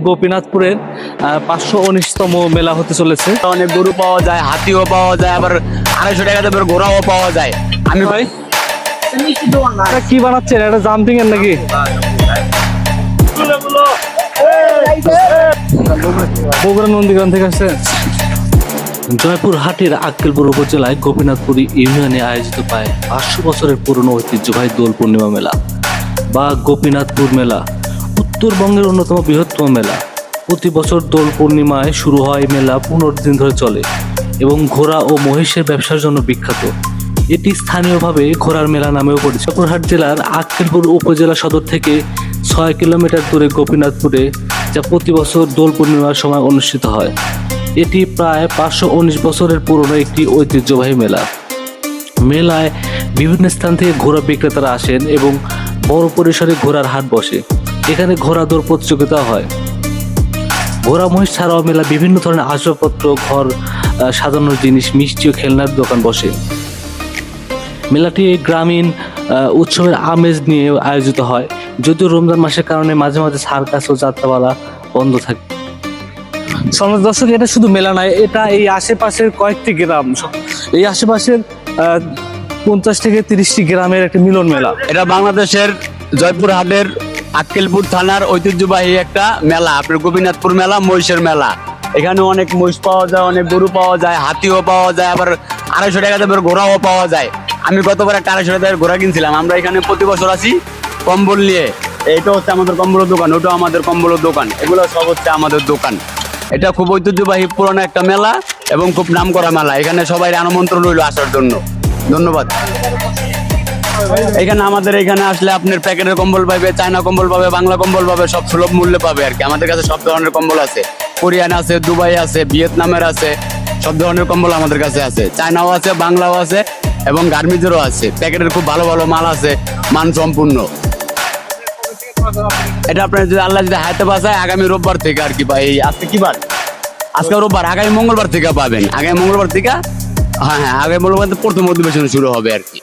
গোপীনাথপুরের 519তম মেলা হতে চলেছে। অনেক গরু পাওয়া যায়, হাতিও পাওয়া যায়, আবার 250 টাকা দামের ঘোড়াও পাওয়া যায়। আমি ভাই কি বানাচ্ছেন, এটা জাম্পিং এর নাকি? বগুড়া নন্দীগ্রাম থেকে আসছে। জয়পুরহাটের আক্কেলপুর উপজেলায় গোপীনাথপুর ইউনিয়নে আয়োজিত প্রায় 500 বছরের পুরনো ঐতিহ্যবাহী দোল পূর্ণিমা মেলা বা গোপীনাথপুর মেলা উত্তরবঙ্গের অন্যতম বৃহত্তম মেলা। প্রতি বছর দোল পূর্ণিমায় শুরু হয় মেলা 15 দিন ধরে চলে এবং ঘোড়া ও মহিষের ব্যবসার জন্য বিখ্যাত। এটি স্থানীয়ভাবে ঘোড়ার মেলা নামেও পরিচিত। জয়পুরহাট জেলার আক্কেলপুর উপজেলা সদর থেকে 6 কিলোমিটার দূরে গোপীনাথপুরে, যা প্রতি বছর দোল পূর্ণিমার সময় অনুষ্ঠিত হয়। এটি প্রায় 519 বছরের পুরনো একটি ঐতিহ্যবাহী মেলা। মেলায় বিভিন্ন স্থান থেকে ঘোড়া বিক্রেতারা আসেন এবং বড় পরিসরে ঘোড়ার হাট বসে। এখানে ঘোড়া দৌড় প্রতিযোগিতা হয়। ঘোড়া মহিষ ছাড়াও মেলা বিভিন্ন ধরনের আসবাবপত্র, ঘর সাজানোর জিনিস, মিষ্টি ও খেলনার দোকান বসে। মেলাটি গ্রামীণ উৎসবের আমেজ নিয়ে আয়োজিত হয়, যদিও রমজান মাসের কারণে মাঝে মাঝে সার্কাস ও যাত্রাপালা বন্ধ থাকে। সম্মানিত দর্শক, এটা শুধু মেলা নয়, এটা এই আশেপাশের কয়েকটি গ্রাম, এই আশেপাশের 50 থেকে 30টি গ্রামের একটা মিলন মেলা। এটা বাংলাদেশের জয়পুরহাটের আক্কেলপুর থানার ঐতিহ্যবাহী একটা মেলা, আপনার গোপীনাথপুর মেলা, মহিষের মেলা। এখানে অনেক মহিষ পাওয়া যায়, অনেক গরু পাওয়া যায়, হাতিও পাওয়া যায়, আবার 250 টাকা দামের ঘোড়াও পাওয়া যায়। আমি গতবার একটা 250 টাকার ঘোড়া কিনছিলাম। আমরা এখানে প্রতি বছর আসি কম্বল নিয়ে। এইটা হচ্ছে আমাদের কম্বলের দোকান, ওটাও আমাদের কম্বলের দোকান, এগুলো সব হচ্ছে আমাদের দোকান। এটা খুব ঐতিহ্যবাহী পুরনো একটা মেলা এবং খুব নামকরা মেলা। এখানে সবাই আমন্ত্রণ রইল আসার জন্য। ধন্যবাদ। এখানে আসলে আপনার প্যাকেটের কম্বল পাবে, চায়না কম্বল পাবে, বাংলা কম্বল পাবে, সব সুলভ মূল্যে পাবে আর কি। আমাদের কাছে সব ধরনের কম্বল আছে, কোরিয়ান আছে, দুবাই আছে, ভিয়েতনামের আছে, সব ধরনের কম্বল আমাদের কাছে আছে। চায়নাও আছে, বাংলাও আছে এবং গার্মেন্টসেরও আছে। প্যাকেটের খুব ভালো ভালো মাল আছে, মান সম্পূর্ণ। এটা আপনার যদি আল্লাহ যদি হাতে বাঁচায় আগামী রোববার থেকে আর কি, বা এই আজকে কি বার, আজকে রোববার, আগামী মঙ্গলবার থেকে পাবেন। আগামী মঙ্গলবার থেকে, হ্যাঁ, আগামী মঙ্গলবার প্রথম অধিবেশন শুরু হবে আর কি।